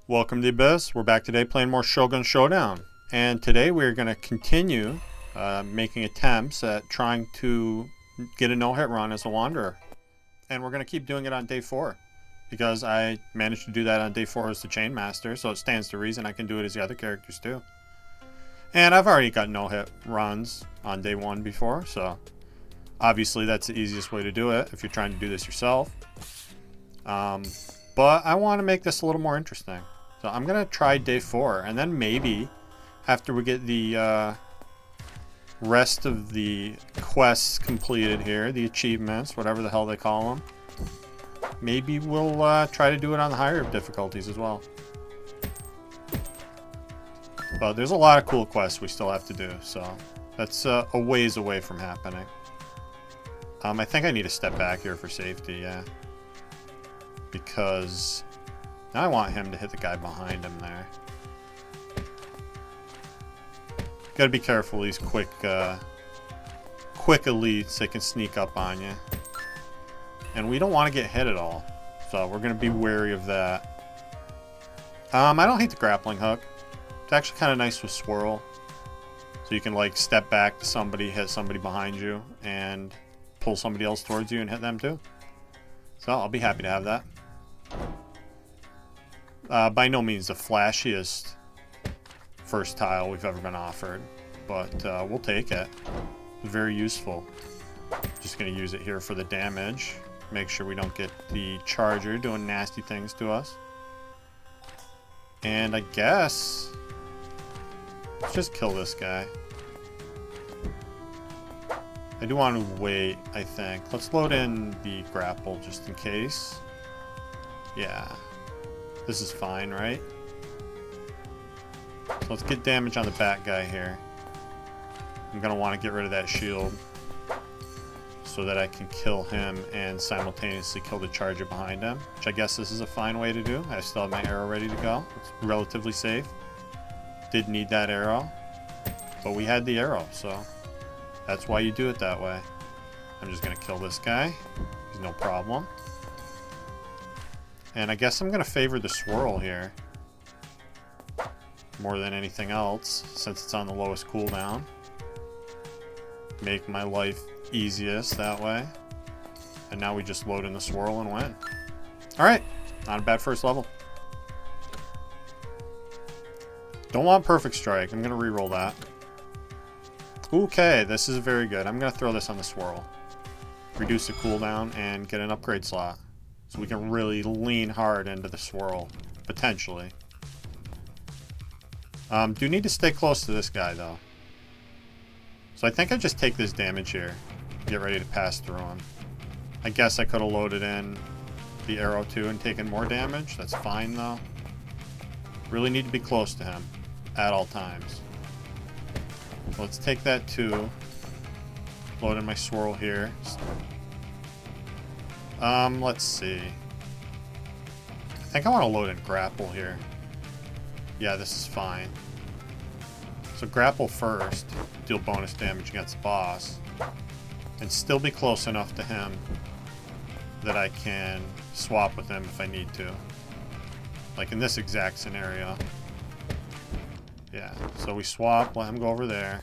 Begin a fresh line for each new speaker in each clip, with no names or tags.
Welcome to the Abyss. We're back today playing more Shogun Showdown. And today we're going to continue making attempts at trying to get a no-hit run as a Wanderer. And we're going to keep doing it on day 4. Because I managed to do that on day 4 as the Chain Master, so it stands to reason I can do it as the other characters too. And I've already got no-hit runs on day 1 before, so obviously that's the easiest way to do it if you're trying to do this yourself. But I want to make this a little more interesting. So I'm going to try day 4, and then maybe after we get the rest of the quests completed here, the achievements, whatever the hell they call them, maybe we'll try to do it on the higher difficulties as well. But there's a lot of cool quests we still have to do, so that's a ways away from happening. I think I need to step back here for safety, yeah. Because now I want him to hit the guy behind him there. Gotta be careful, these quick elites, they can sneak up on you. And we don't want to get hit at all. So we're gonna be wary of that. I don't hate the grappling hook. It's actually kind of nice with swirl. So you can like step back to somebody, hit somebody behind you, and pull somebody else towards you and hit them too. So I'll be happy to have that. By no means the flashiest first tile we've ever been offered, but we'll take it. Very useful. Just going to use it here for the damage. Make sure we don't get the charger doing nasty things to us. And I guess let's just kill this guy. I do want to wait, I think. Let's load in the grapple just in case. Yeah. This is fine, right? So let's get damage on the bat guy here. I'm going to want to get rid of that shield so that I can kill him and simultaneously kill the charger behind him, which I guess this is a fine way to do. I still have my arrow ready to go. It's relatively safe. Did need that arrow, but we had the arrow, so that's why you do it that way. I'm just going to kill this guy. He's no problem. And I guess I'm going to favor the swirl here more than anything else, since it's on the lowest cooldown. Make my life easiest that way. And now we just load in the swirl and win. Alright, not a bad first level. Don't want perfect strike. I'm going to reroll that. Okay, this is very good. I'm going to throw this on the swirl. Reduce the cooldown and get an upgrade slot. So we can really lean hard into the swirl, potentially. Do need to stay close to this guy, though. So I think I just take this damage here. Get ready to pass through him. I guess I could have loaded in the arrow, too, and taken more damage. That's fine, though. Really need to be close to him at all times. So let's take that, too. Load in my swirl here. Let's see. I think I want to load in grapple here. Yeah, this is fine. So grapple first, deal bonus damage against the boss, and still be close enough to him that I can swap with him if I need to. Like in this exact scenario. Yeah, so we swap, let him go over there.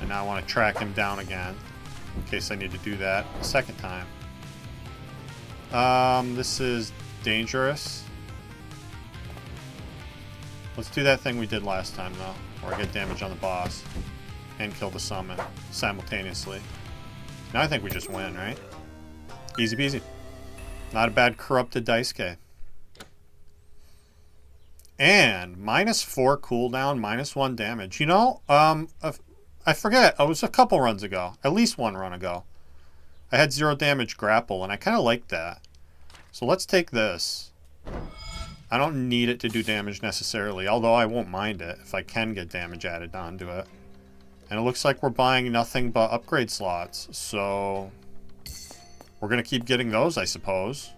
And now I want to track him down again, in case I need to do that a second time. This is dangerous. Let's do that thing we did last time, though, where I get damage on the boss and kill the summon simultaneously. Now I think we just win, right? Easy peasy. Not a bad corrupted dice K. And -4 cooldown, -1 damage. You know, I forget. It was a couple runs ago. At least one run ago. I had 0 damage grapple, and I kind of liked that. So let's take this. I don't need it to do damage necessarily, although I won't mind it if I can get damage added onto it. And it looks like we're buying nothing but upgrade slots, so we're going to keep getting those, I suppose.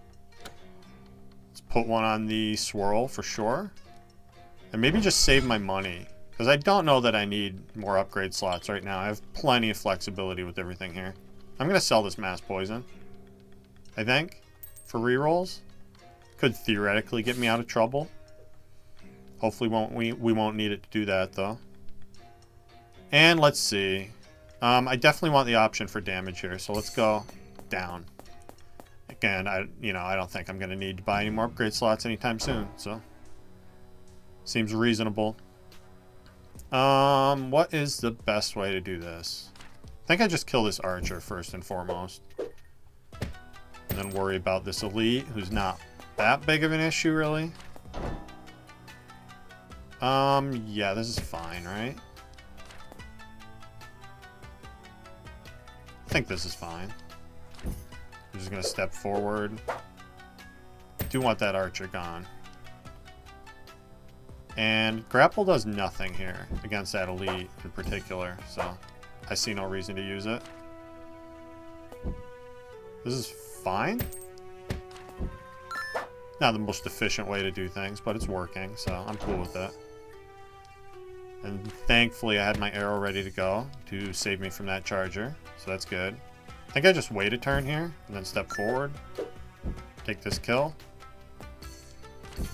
Let's put one on the swirl for sure. And maybe just save my money, because I don't know that I need more upgrade slots right now. I have plenty of flexibility with everything here. I'm going to sell this mass poison, I think, for rerolls. Could theoretically get me out of trouble. Hopefully we won't need it to do that, though. And let's see. I definitely want the option for damage here, so let's go down. Again, I don't think I'm going to need to buy any more upgrade slots anytime soon, so seems reasonable. What is the best way to do this? I think I just kill this archer first and foremost. And then worry about this elite, who's not that big of an issue, really. Yeah, this is fine, right? I think this is fine. I'm just gonna step forward. Do want that archer gone. And grapple does nothing here against that elite in particular, so I see no reason to use it. This is fine. Not the most efficient way to do things, but it's working, so I'm cool with it. And thankfully I had my arrow ready to go to save me from that charger, so that's good. I think I just wait a turn here and then step forward, take this kill,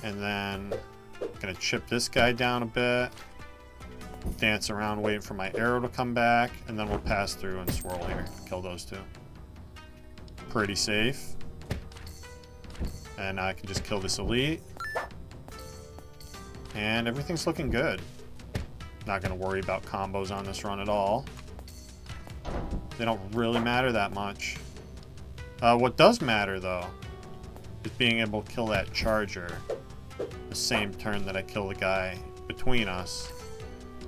and then I'm gonna chip this guy down a bit, dance around waiting for my arrow to come back, and then we'll pass through and swirl here, kill those two. Pretty safe. And I can just kill this elite. And everything's looking good. Not going to worry about combos on this run at all. They don't really matter that much. What does matter, though, is being able to kill that charger the same turn that I kill the guy between us.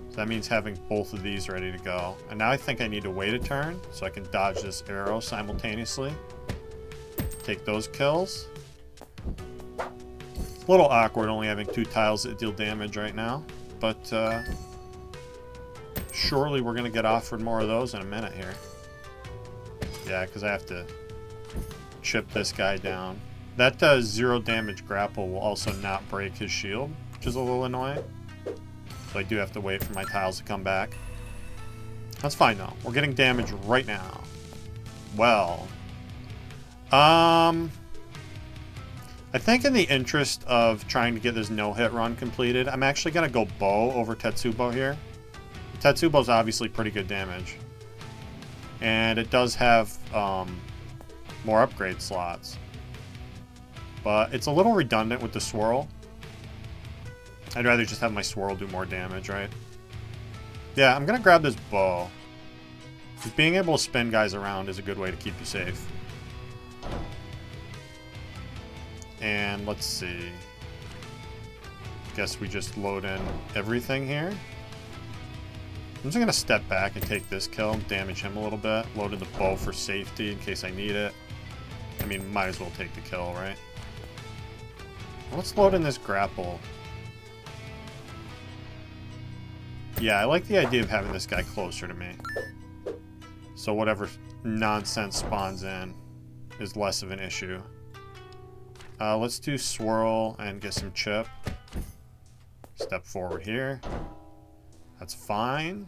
So that means having both of these ready to go. And now I think I need to wait a turn so I can dodge this arrow simultaneously. Take those kills. A little awkward only having 2 tiles that deal damage right now, but surely we're going to get offered more of those in a minute here. Yeah, because I have to chip this guy down. That does 0 damage grapple will also not break his shield, which is a little annoying. So I do have to wait for my tiles to come back. That's fine though. We're getting damage right now. Well, I think in the interest of trying to get this no-hit run completed, I'm actually going to go bow over Tetsubo here. Tetsubo's obviously pretty good damage. And it does have more upgrade slots. But it's a little redundant with the swirl. I'd rather just have my swirl do more damage, right? Yeah, I'm going to grab this bow. Just being able to spin guys around is a good way to keep you safe. And let's see. Guess we just load in everything here. I'm just going to step back and take this kill, damage him a little bit. Load in the bow for safety in case I need it. I mean, might as well take the kill, right? Let's load in this grapple. Yeah, I like the idea of having this guy closer to me. So whatever nonsense spawns in is less of an issue. Let's do swirl and get some chip. Step forward here. That's fine.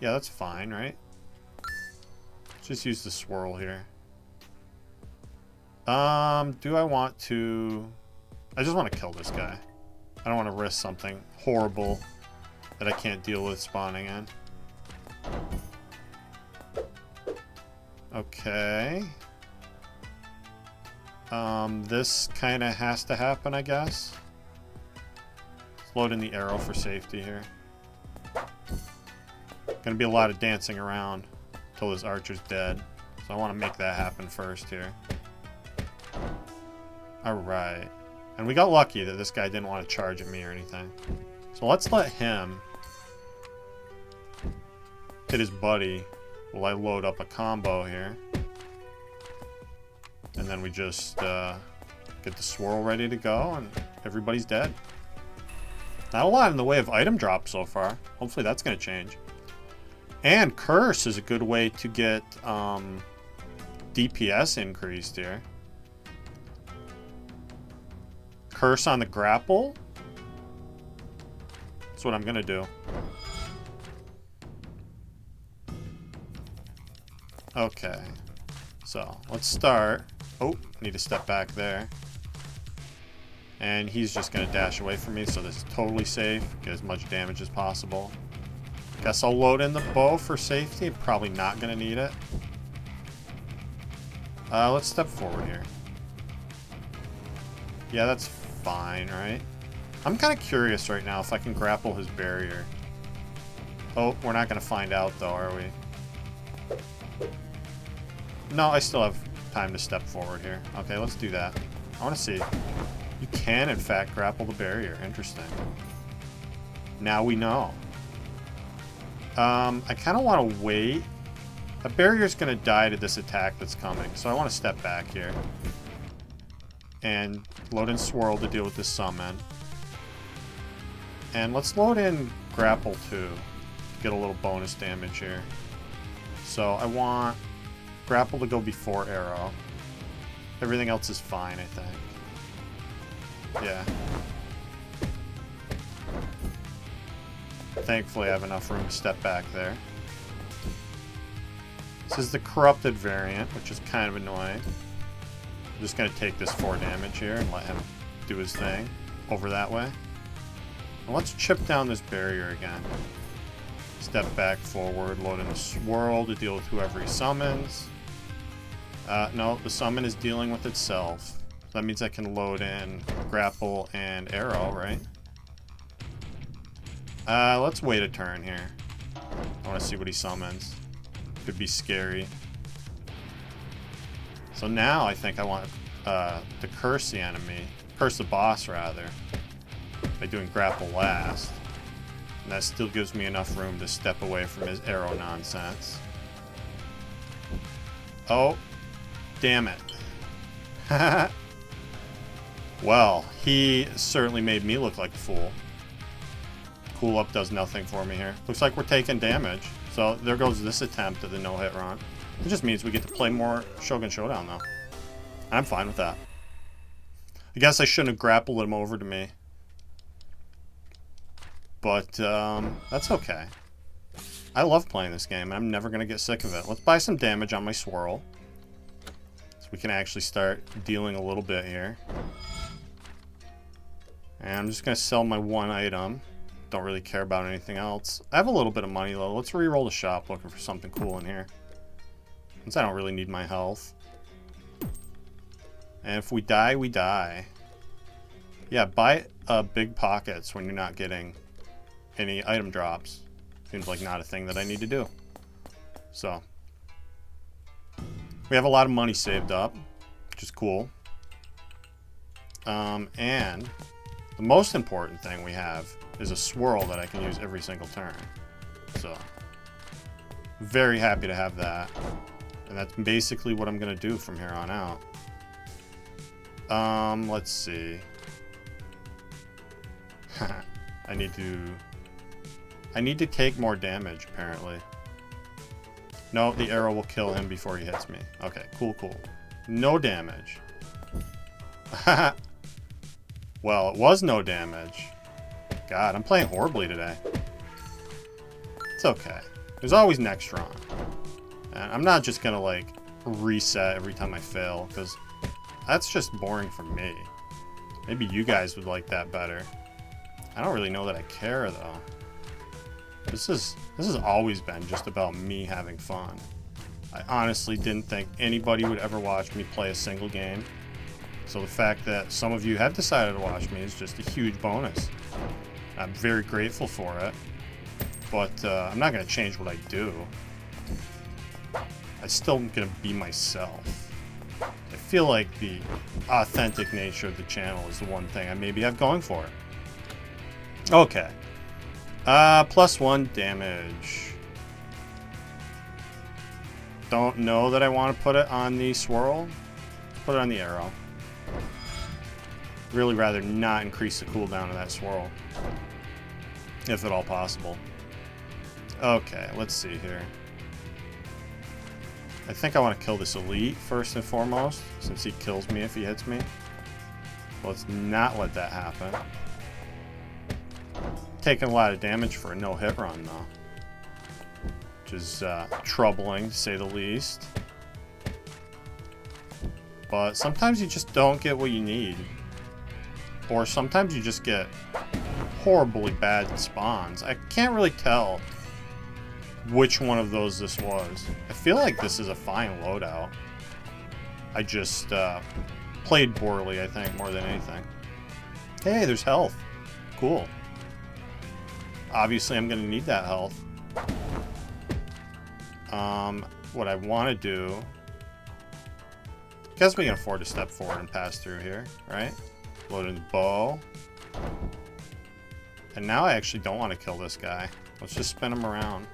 Yeah, that's fine, right? Let's just use the swirl here. Do I want to... I just want to kill this guy. I don't want to risk something horrible that I can't deal with spawning in. Okay. This kind of has to happen, I guess. Let's load in the arrow for safety here. Gonna be a lot of dancing around until this archer's dead. So I want to make that happen first here. Alright. And we got lucky that this guy didn't want to charge at me or anything. So let's let him hit his buddy while I load up a combo here. And then we just get the swirl ready to go and everybody's dead. Not a lot in the way of item drop so far. Hopefully that's going to change. And Curse is a good way to get DPS increased here. Curse on the grapple. That's what I'm going to do. Okay. So let's start Oh, need to step back there. And he's just going to dash away from me, so this is totally safe. Get as much damage as possible. Guess I'll load in the bow for safety. Probably not going to need it. Let's step forward here. Yeah, that's fine, right? I'm kind of curious right now if I can grapple his barrier. Oh, we're not going to find out, though, are we? No, I still have time to step forward here. Okay, let's do that. I want to see. You can, in fact, grapple the barrier. Interesting. Now we know. I kind of want to wait. A barrier's going to die to this attack that's coming, so I want to step back here. And load in Swirl to deal with this summon. And let's load in Grapple too. Get a little bonus damage here. So I want Grapple to go before Arrow. Everything else is fine, I think. Yeah. Thankfully I have enough room to step back there. This is the Corrupted variant, which is kind of annoying. I'm just going to take this 4 damage here and let him do his thing over that way. And let's chip down this barrier again. Step back forward, load in a Swirl to deal with whoever he summons. No, the summon is dealing with itself. So that means I can load in Grapple and Arrow, right? Let's wait a turn here. I want to see what he summons. Could be scary. So now I think I want to curse the enemy. Curse the boss, rather. By doing Grapple last. And that still gives me enough room to step away from his arrow nonsense. Oh. Damn it. Well, he certainly made me look like a fool. Cool Up does nothing for me here. Looks like we're taking damage. So there goes this attempt at the no-hit run. It just means we get to play more Shogun Showdown, though. I'm fine with that. I guess I shouldn't have grappled him over to me. But that's okay. I love playing this game, and I'm never going to get sick of it. Let's buy some damage on my Swirl. So we can actually start dealing a little bit here. And I'm just going to sell my 1 item. Don't really care about anything else. I have a little bit of money, though. Let's re-roll the shop looking for something cool in here. Since I don't really need my health. And if we die, we die. Yeah, buy big pockets when you're not getting any item drops. Seems like not a thing that I need to do. So. We have a lot of money saved up, which is cool. And the most important thing we have is a Swirl that I can use every single turn. So, very happy to have that. And that's basically what I'm going to do from here on out. Let's see. I need to take more damage, apparently. No, the arrow will kill him before he hits me. Okay, cool. No damage. Well, it was no damage. God, I'm playing horribly today. It's okay. There's always next round. And I'm not just gonna, like, reset every time I fail, because that's just boring for me. Maybe you guys would like that better. I don't really know that I care, though. This has always been just about me having fun. I honestly didn't think anybody would ever watch me play a single game. So the fact that some of you have decided to watch me is just a huge bonus. I'm very grateful for it. But I'm not going to change what I do. I still am going to be myself. I feel like the authentic nature of the channel is the one thing I maybe have going for it. Okay. +1 damage. Don't know that I want to put it on the Swirl. Put it on the arrow. Really rather not increase the cooldown of that Swirl. If at all possible. Okay, let's see here. I think I want to kill this elite first and foremost, since he kills me if he hits me. Let's not let that happen. Taking a lot of damage for a no-hit run, though. Which is troubling, to say the least. But sometimes you just don't get what you need. Or sometimes you just get horribly bad spawns. I can't really tell which one of those this was. I feel like this is a fine loadout. I just played poorly, I think, more than anything. Hey, there's health. Cool. Obviously, I'm going to need that health. What I want to do... I guess we can afford to step forward and pass through here, right? Load in the bow. And now I actually don't want to kill this guy. Let's just spin him around.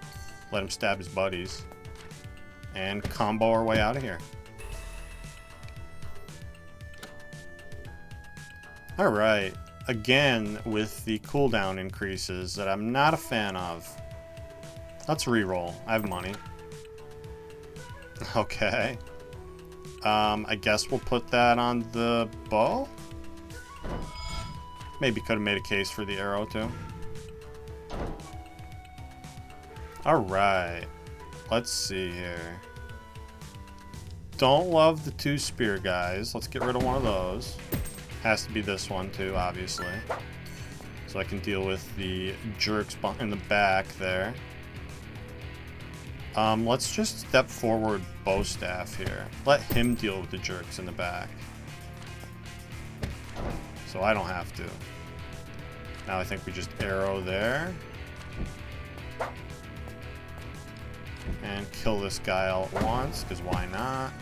Let him stab his buddies. And combo our way out of here. Alright. Again, with the cooldown increases that I'm not a fan of. Let's reroll. I have money. Okay. I guess we'll put that on the bow? Maybe could have made a case for the arrow, too. Alright. Let's see here. Don't love the 2 spear guys. Let's get rid of one of those. Has to be this one, too, obviously. So I can deal with the jerks in the back there. Let's just step forward bow staff here. Let him deal with the jerks in the back. So I don't have to. Now I think we just arrow there. And kill this guy all at once, because why not?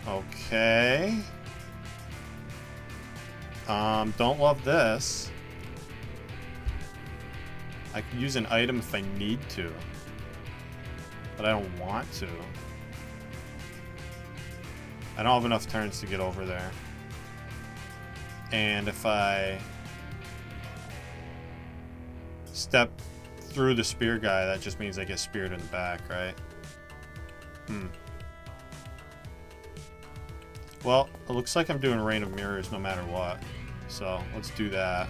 Okay. Don't love this. I can use an item if I need to. But I don't want to. I don't have enough turns to get over there. And if I step through the spear guy, that just means I get speared in the back, right? Well, it looks like I'm doing Rain of Mirrors no matter what. So, let's do that.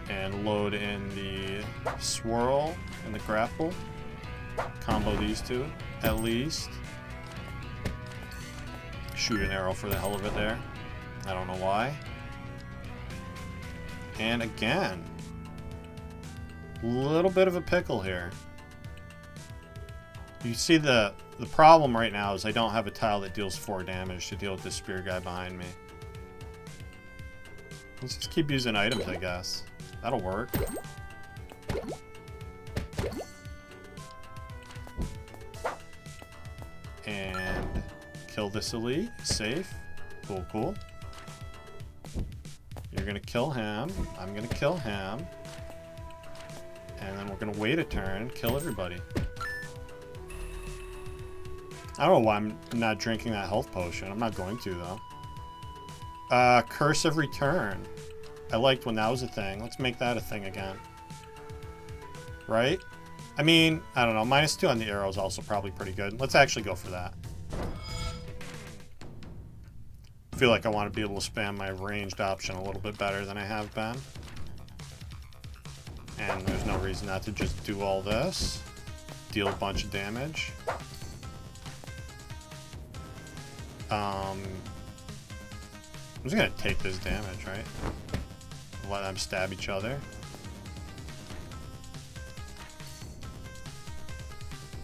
And load in the swirl and the grapple. Combo these two, at least. Shoot an arrow for the hell of it there. I don't know why. And again, a little bit of a pickle here. You see the problem right now is I don't have a tile that deals 4 damage to deal with this spear guy behind me. Let's just keep using items, I guess. That'll work. And kill this elite. Safe. Cool, cool. You're gonna kill him. I'm gonna kill him. And then we're gonna wait a turn, kill everybody. I don't know why I'm not drinking that health potion. I'm not going to, though. Curse of Return. I liked when that was a thing. Let's make that a thing again. Right? I mean, I don't know. -2 on the arrow is also probably pretty good. Let's actually go for that. I feel like I want to be able to spam my ranged option a little bit better than I have been. And there's no reason not to just do all this. Deal a bunch of damage. I'm just gonna take this damage, right? Let them stab each other.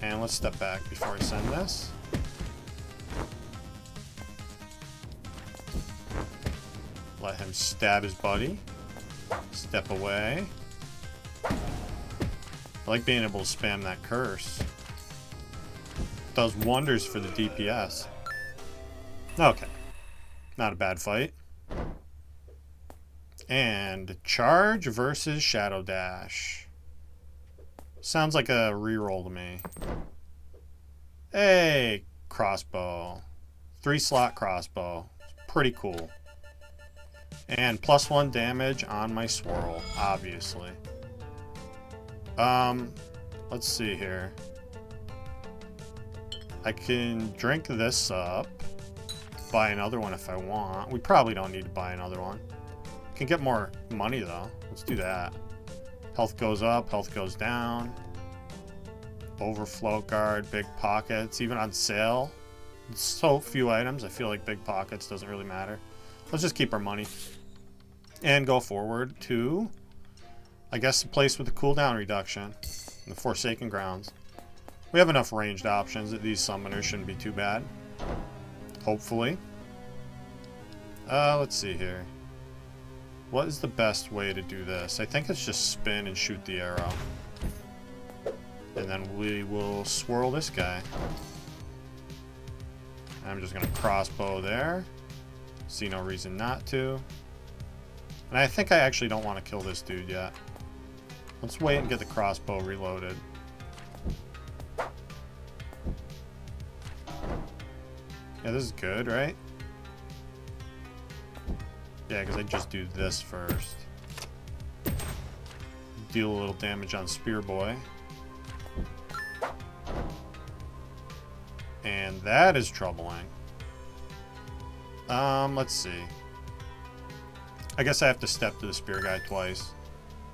And let's step back before I send this. Let him stab his buddy. Step away. I like being able to spam that curse. Does wonders for the DPS. Okay. Not a bad fight. And charge versus Shadow Dash. Sounds like a reroll to me. Hey, crossbow. 3-slot crossbow. Pretty cool. And +1 damage on my swirl, obviously. Let's see here. I can drink this up. Buy another one if I want. We probably don't need to buy another one. Can get more money though. Let's do that. Health goes up, health goes down. Overflow guard, big pockets, even on sale. So few items, I feel like big pockets doesn't really matter. Let's just keep our money. And go forward to, I guess, the place with the cooldown reduction. The Forsaken Grounds. We have enough ranged options that these summoners shouldn't be too bad. Hopefully. Let's see here. What is the best way to do this? I think it's just spin and shoot the arrow. And then we will swirl this guy. I'm just going to crossbow there. See no reason not to. And I think I actually don't want to kill this dude yet. Let's wait and get the crossbow reloaded. Yeah, this is good, right? Yeah, because I just do this first. Deal a little damage on Spear Boy. And that is troubling. Let's see. I guess I have to step to the Spear guy twice.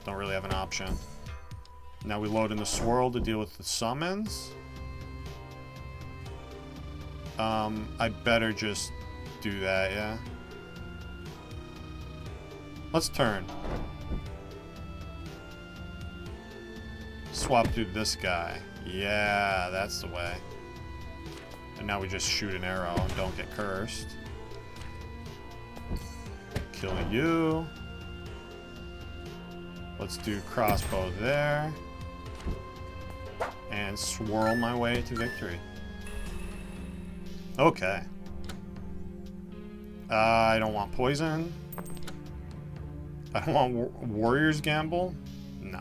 Don't really have an option. Now we load in the swirl to deal with the summons. I better just do that, yeah. Let's turn. Swap through this guy. Yeah, that's the way. And now we just shoot an arrow and don't get cursed. Kill you. Let's do crossbow there. And swirl my way to victory. Okay. I don't want poison. I don't want Warrior's Gamble. No.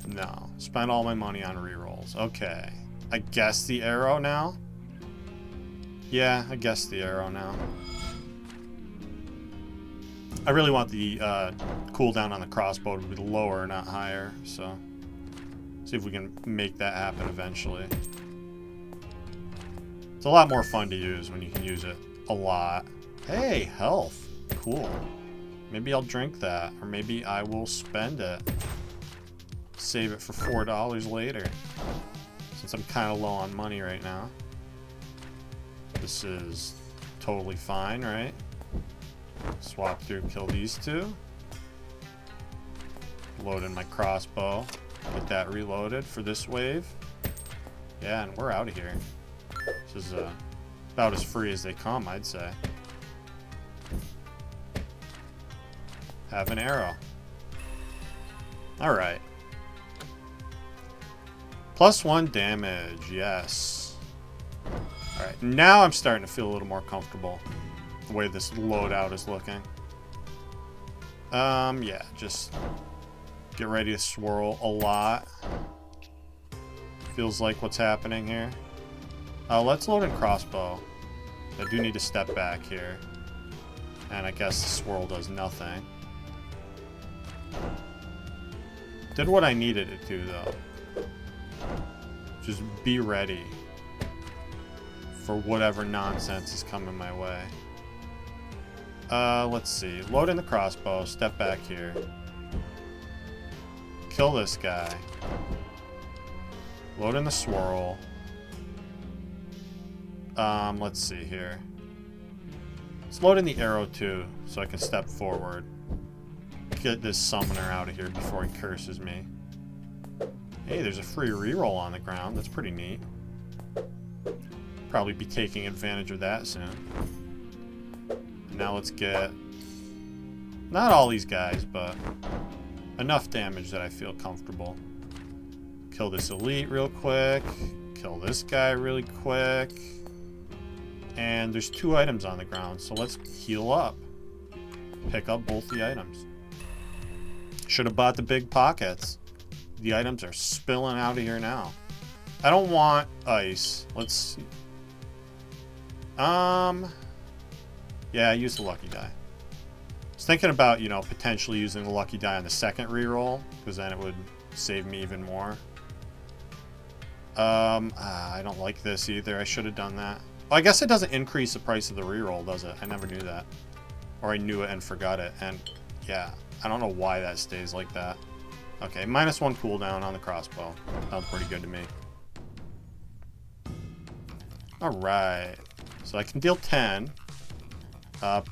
No. Spend all my money on rerolls. Okay. I guess the arrow now? Yeah, I guess the arrow now. I really want the cooldown on the crossbow to be lower, not higher, so see if we can make that happen eventually. It's a lot more fun to use when you can use it a lot. Hey, health. Cool. Maybe I'll drink that, or maybe I will spend it. Save it for $4 later. Since I'm kind of low on money right now. This is totally fine, right? Swap through, kill these two. Load in my crossbow. Get that reloaded for this wave. Yeah, and we're out of here. This is about as free as they come, I'd say. Have an arrow. Alright. +1 damage, yes. Alright, now I'm starting to feel a little more comfortable. The way this loadout is looking. Yeah, just get ready to swirl a lot. Feels like what's happening here. Let's load in crossbow. I do need to step back here. And I guess the swirl does nothing. Did what I needed it to, though. Just be ready for whatever nonsense is coming my way. Let's see. Load in the crossbow. Step back here. Kill this guy. Load in the swirl. Let's see here. Let's load in the arrow too, so I can step forward. Get this summoner out of here before he curses me. Hey, there's a free reroll on the ground. That's pretty neat. Probably be taking advantage of that soon. Now let's get, not all these guys, but enough damage that I feel comfortable. Kill this elite real quick. Kill this guy really quick. And there's 2 items on the ground, so let's heal up. Pick up both the items. Should have bought the big pockets. The items are spilling out of here now. I don't want ice. Let's see. Yeah, I used the lucky die. I was thinking about, you know, potentially using the lucky die on the second reroll, because then it would save me even more. I don't like this either. I should have done that. Well, I guess it doesn't increase the price of the reroll, does it? I never knew that. Or I knew it and forgot it. And yeah, I don't know why that stays like that. Okay, -1 cooldown on the crossbow. Sounds pretty good to me. Alright. So I can deal 10.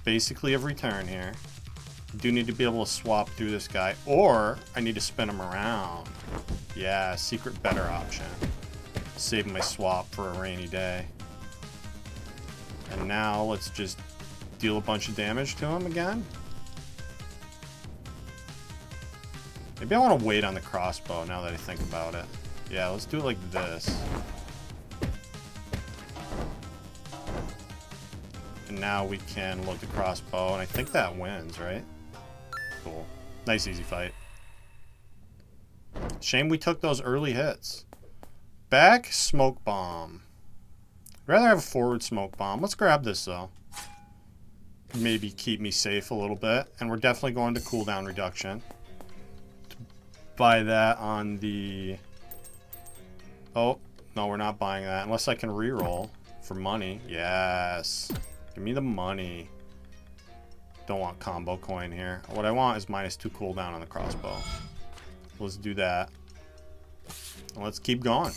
Basically every turn here. I do need to be able to swap through this guy. Or I need to spin him around. Yeah, secret better option. Save my swap for a rainy day. And now let's just deal a bunch of damage to him again. Maybe I want to wait on the crossbow now that I think about it. Yeah, let's do it like this. And now we can load the crossbow, and I think that wins, right? Cool. Nice, easy fight. Shame we took those early hits. Back smoke bomb. I'd rather have a forward smoke bomb. Let's grab this, though. Maybe keep me safe a little bit. And we're definitely going to cooldown reduction. Buy that on the... Oh, no, we're not buying that. Unless I can reroll for money. Yes. Give me the money. Don't want combo coin here. What I want is -2 cooldown on the crossbow. Let's do that. And let's keep going.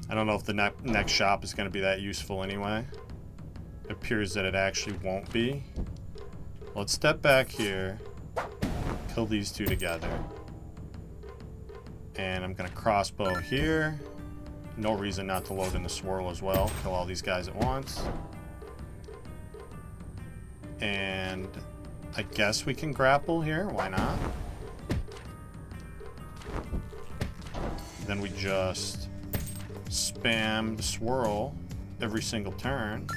I don't know if the next shop is going to be that useful anyway. It appears that it actually won't be. Let's step back here. Kill these two together. And I'm going to crossbow here. No reason not to load in the swirl as well. Kill all these guys at once. And I guess we can grapple here. Why not? Then we just spam the swirl every single turn.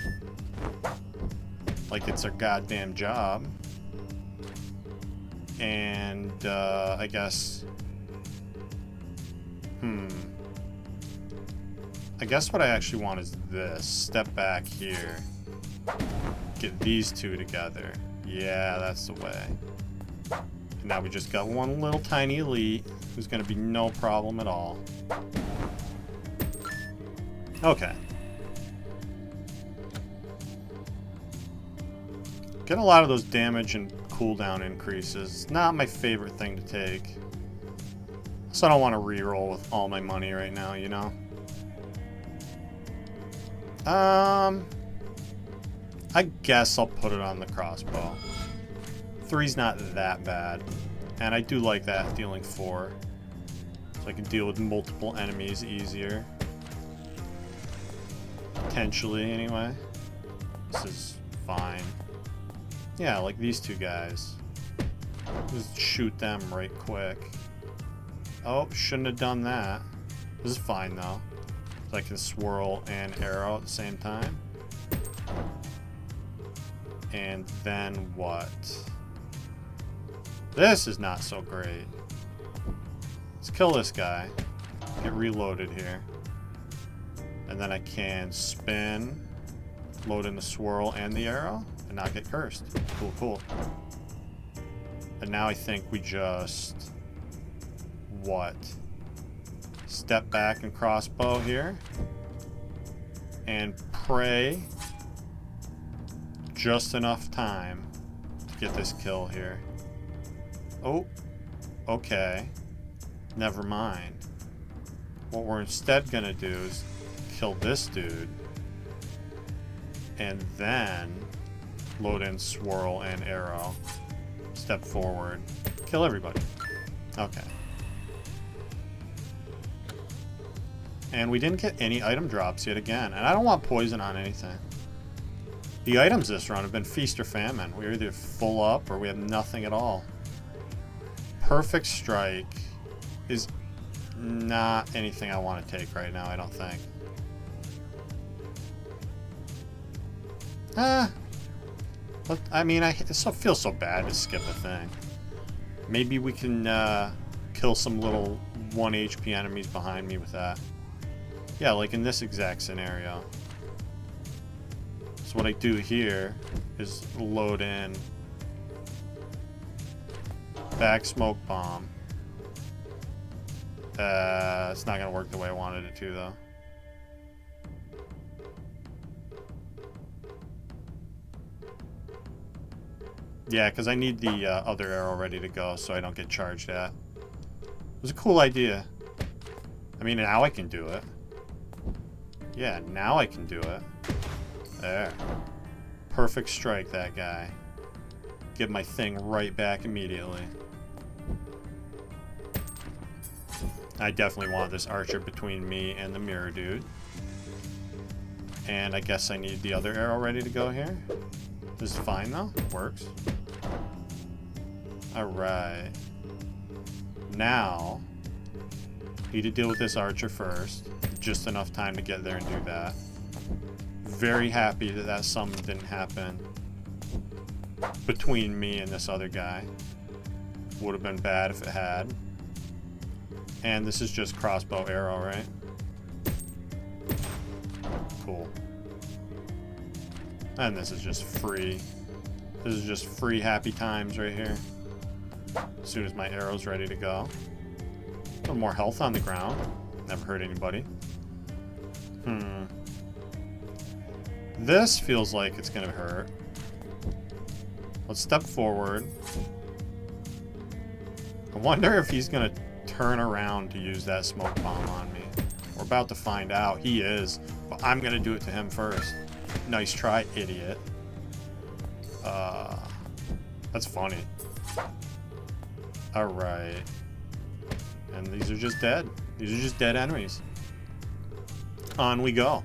Like it's our goddamn job. And I guess... I guess what I actually want is this. Step back here. Get these two together. Yeah, that's the way. And now we just got one little tiny elite who's going to be no problem at all. Okay. Get a lot of those damage and cooldown increases. It's not my favorite thing to take. So I don't want to reroll with all my money right now, you know? I guess I'll put it on the crossbow. 3's not that bad. And I do like that, dealing 4. So I can deal with multiple enemies easier. Potentially, anyway. This is fine. Yeah, like these two guys. Just shoot them right quick. Oh, shouldn't have done that. This is fine, though. So I can swirl and arrow at the same time. And then what? This is not so great. Let's kill this guy. Get reloaded here. And then I can spin, load in the swirl and the arrow, and not get cursed. Cool, cool. And now I think we just... What? Step back and crossbow here. And pray just enough time to get this kill here. Oh, okay. Never mind. What we're instead gonna do is kill this dude. And then load in swirl and arrow. Step forward. Kill everybody. Okay. And we didn't get any item drops yet again. And I don't want poison on anything. The items this run have been feast or famine. We're either full up or we have nothing at all. Perfect strike is not anything I want to take right now, I don't think. I mean, it still feels so bad to skip a thing. Maybe we can kill some little 1 HP enemies behind me with that. Yeah, like in this exact scenario. So what I do here is load in back smoke bomb. It's not going to work the way I wanted it to, though. Yeah, because I need the other arrow ready to go so I don't get charged at. It was a cool idea. I mean, now I can do it. Yeah, now I can do it. There. Perfect strike, that guy. Get my thing right back immediately. I definitely want this archer between me and the mirror dude. And I guess I need the other arrow ready to go here. This is fine though. Works. Alright. Now, need to deal with this archer first. Just enough time to get there and do that. Very happy that that summon didn't happen between me and this other guy. Would have been bad if it had. And this is just crossbow arrow, right? Cool. And this is just free. This is just free happy times right here. As soon as my arrow's ready to go. A little more health on the ground. Never hurt anybody. This feels like it's gonna hurt. Let's step forward. I wonder if he's gonna turn around to use that smoke bomb on me. We're about to find out. He is, but I'm gonna do it to him first. Nice try, idiot. That's funny. Alright. And these are just dead. These are just dead enemies. On we go.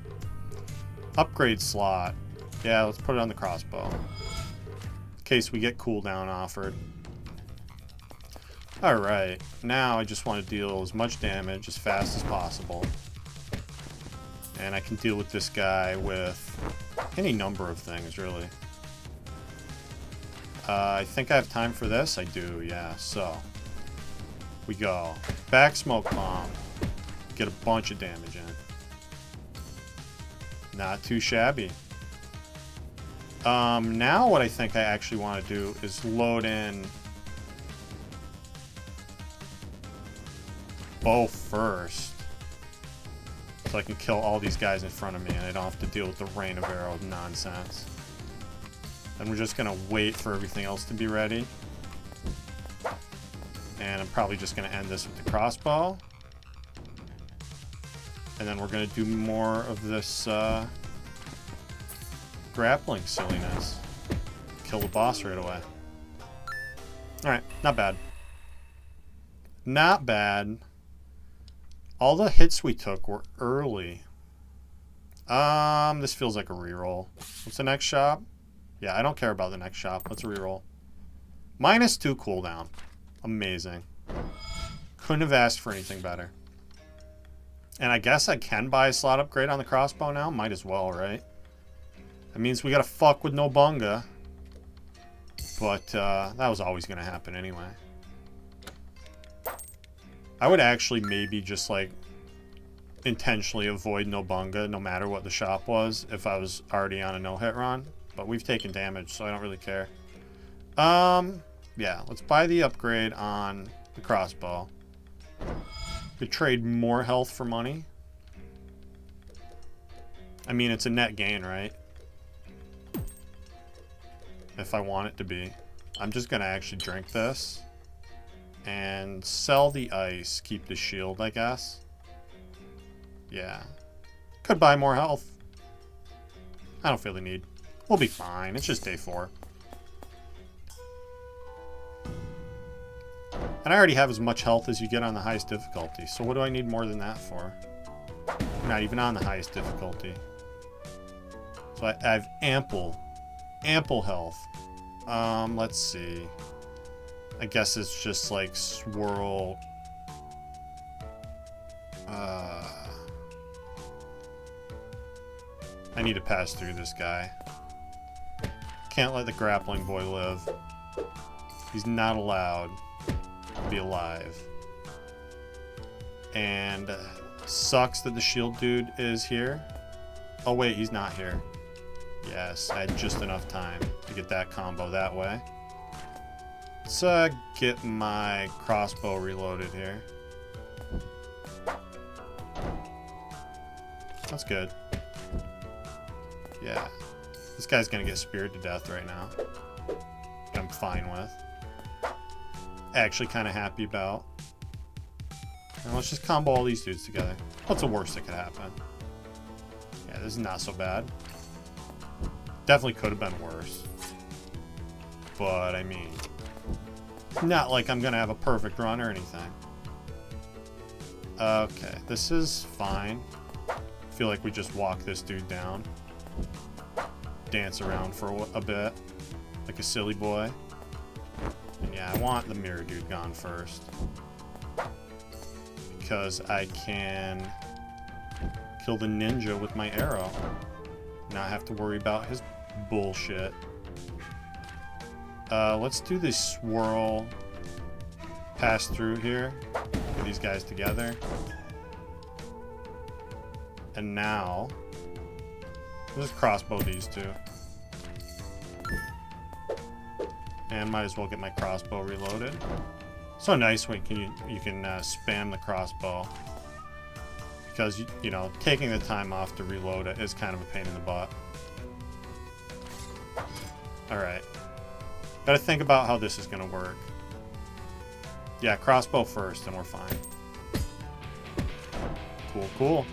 Upgrade slot. Yeah, let's put it on the crossbow. In case we get cooldown offered. Alright, now I just want to deal as much damage as fast as possible. And I can deal with this guy with any number of things, really. I think I have time for this. I do, yeah. So, we go. Back smoke bomb. Get a bunch of damage in. Not too shabby. Now what I think I actually want to do is load in bow first. So I can kill all these guys in front of me and I don't have to deal with the rain of arrows nonsense. And we're just gonna wait for everything else to be ready. And I'm probably just gonna end this with the crossbow. And then we're gonna do more of this grappling silliness. Kill the boss right away. Alright, not bad. Not bad. All the hits we took were early. This feels like a reroll. What's the next shop? Yeah, I don't care about the next shop. Let's reroll. -2 cooldown. Amazing. Couldn't have asked for anything better. And I guess I can buy a slot upgrade on the crossbow now. Might as well, right? That means we gotta fuck with Nobunga. But that was always gonna happen anyway. I would actually maybe just like intentionally avoid Nobunga no matter what the shop was if I was already on a no-hit run. But we've taken damage, so I don't really care. Yeah, let's buy the upgrade on the crossbow. Could trade more health for money. I mean, it's a net gain, right? If I want it to be. I'm just gonna actually drink this. And sell the ice. Keep the shield, I guess. Yeah. Could buy more health. I don't feel the need. We'll be fine. It's just day 4. And I already have as much health as you get on the highest difficulty. So what do I need more than that for? I'm not even on the highest difficulty. So I have ample health. Let's see. I guess it's just like swirl. I need to pass through this guy. Can't let the grappling boy live. He's not allowed to be alive. And sucks that the shield dude is here. Oh wait, he's not here. Yes, I had just enough time to get that combo that way. Let's get my crossbow reloaded here. That's good. Yeah. This guy's gonna get speared to death right now. I'm fine with. Actually kind of happy about. And let's just combo all these dudes together. What's the worst that could happen? Yeah, this is not so bad. Definitely could have been worse. But, I mean, not like I'm going to have a perfect run or anything. Okay, this is fine. I feel like we just walk this dude down. Dance around for a bit. Like a silly boy. And yeah, I want the mirror dude gone first. Because I can kill the ninja with my arrow. Not have to worry about his bullshit. Let's do this swirl pass through here. Get these guys together. And now, let's just crossbow these two. And might as well get my crossbow reloaded. So nice when you can spam the crossbow. Because, you know, taking the time off to reload it is kind of a pain in the butt. Alright. Gotta think about how this is gonna work. Yeah, crossbow first and we're fine. Cool, cool.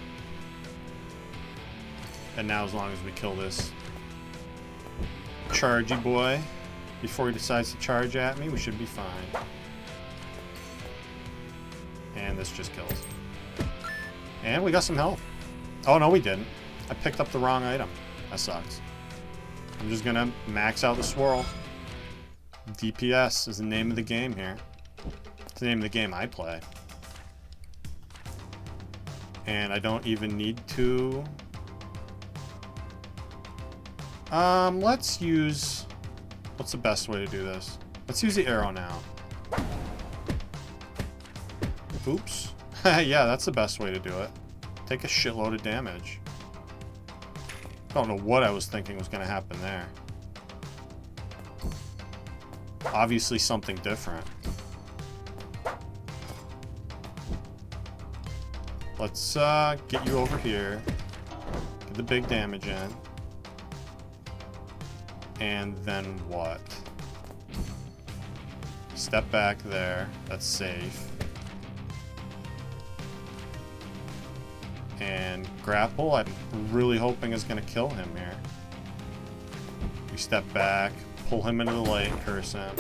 And now as long as we kill this chargy boy before he decides to charge at me, we should be fine. And this just kills. And we got some health. Oh, no, we didn't. I picked up the wrong item. That sucks. I'm just gonna max out the swirl. DPS is the name of the game here. It's the name of the game I play. And I don't even need to... let's use... What's the best way to do this? Let's use the arrow now. Oops. Yeah, that's the best way to do it. Take a shitload of damage. Don't know what I was thinking was going to happen there. Obviously something different. Let's get you over here. Get the big damage in. And then what? Step back there. That's safe. And grapple, I'm really hoping is going to kill him here. We step back, pull him into the light, curse him.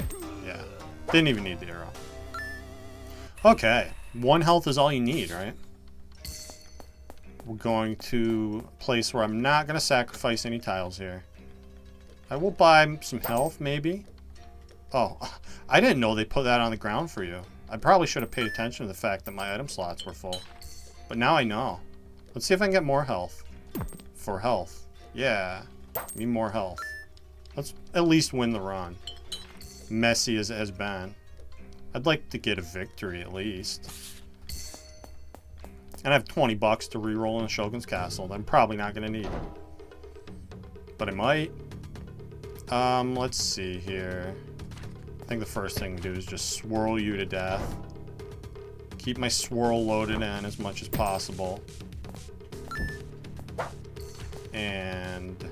Yeah. Didn't even need the arrow. Okay. 1 health is all you need, right? We're going to a place where I'm not going to sacrifice any tiles here. I will buy some health, maybe. Oh, I didn't know they put that on the ground for you. I probably should have paid attention to the fact that my item slots were full. But now I know. Let's see if I can get more health. For health. Yeah. Need more health. Let's at least win the run. Messy as it has been. I'd like to get a victory at least. And I have 20 bucks to reroll in a Shogun's Castle that I'm probably not going to need. But I might. Let's see here. I think the first thing to do is just swirl you to death. Keep my swirl loaded in as much as possible. And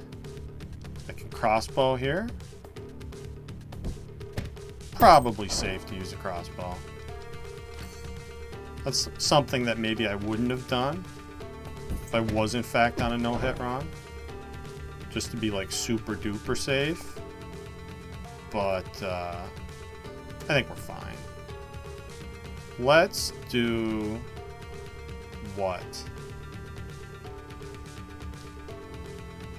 I can crossbow here. Probably safe to use a crossbow. That's something that maybe I wouldn't have done if I was in fact on a no-hit run. Just to be like super duper safe. But I think we're fine. Let's do what?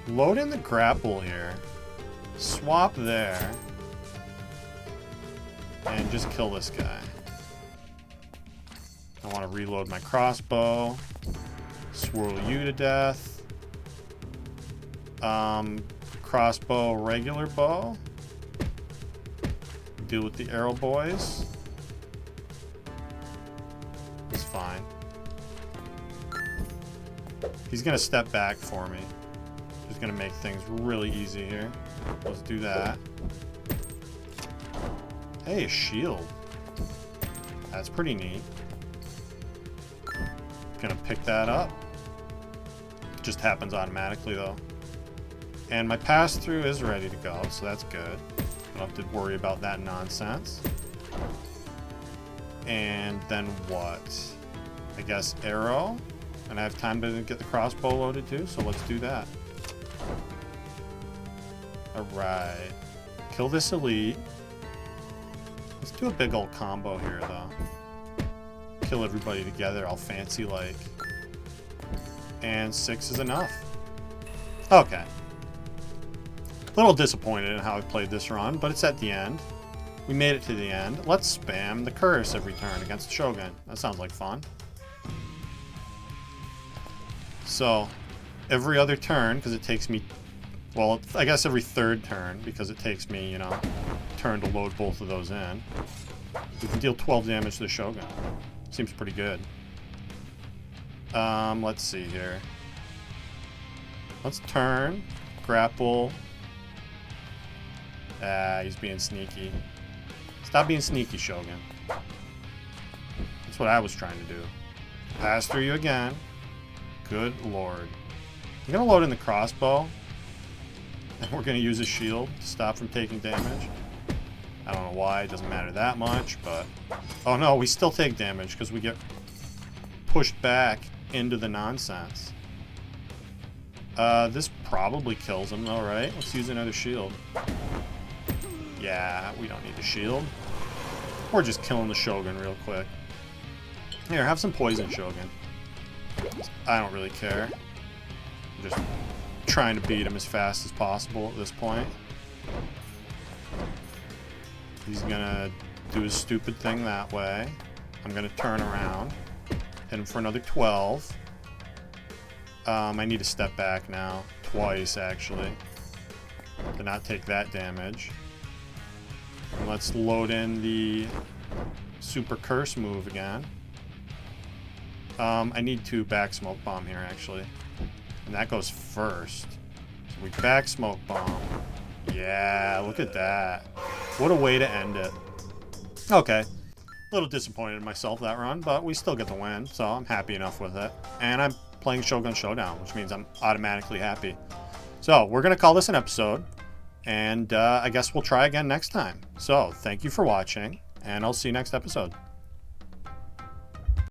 Load in the grapple here. Swap there. And just kill this guy. I want to reload my crossbow. Swirl you to death. Crossbow, regular bow. Deal with the arrow boys. It's fine. He's gonna step back for me. He's gonna make things really easy here. Let's do that. Hey, a shield. That's pretty neat. Gonna pick that up. Just happens automatically though. And my pass-through is ready to go, so that's good. Don't have to worry about that nonsense. And then what? I guess arrow. And I have time to get the crossbow loaded too, so let's do that. Alright. Kill this elite. Let's do a big old combo here, though. Kill everybody together, all fancy like. And 6 is enough. Okay. A little disappointed in how I played this run, but it's at the end. We made it to the end. Let's spam the curse every turn against the Shogun. That sounds like fun. So, every other turn, because it takes me... Well, I guess every third turn, because it takes me, you know, turn to load both of those in. We can deal 12 damage to the Shogun. Seems pretty good. Let's see here. Let's turn. Grapple. Ah, he's being sneaky. Stop being sneaky, Shogun. That's what I was trying to do. Pass through you again. Good lord. I'm going to load in the crossbow. And we're going to use a shield to stop from taking damage. I don't know why. It doesn't matter that much, but... Oh no, we still take damage because we get pushed back into the nonsense. This probably kills him though, right? Let's use another shield. Yeah, we don't need the shield. We're just killing the Shogun real quick. Here, have some poison, Shogun. I don't really care. I'm just trying to beat him as fast as possible at this point. He's gonna do his stupid thing that way. I'm gonna turn around. Hit him for another 12. I need to step back now. Twice, actually. To not take that damage. And let's load in the super curse move again. I need to back smoke bomb here, actually. And that goes first. So we back smoke bomb. Yeah, look at that. What a way to end it. Okay. A little disappointed in myself that run, but we still get the win, so I'm happy enough with it. And I'm playing Shogun Showdown, which means I'm automatically happy. So, we're going to call this an episode, and I guess we'll try again next time. So, thank you for watching, and I'll see you next episode.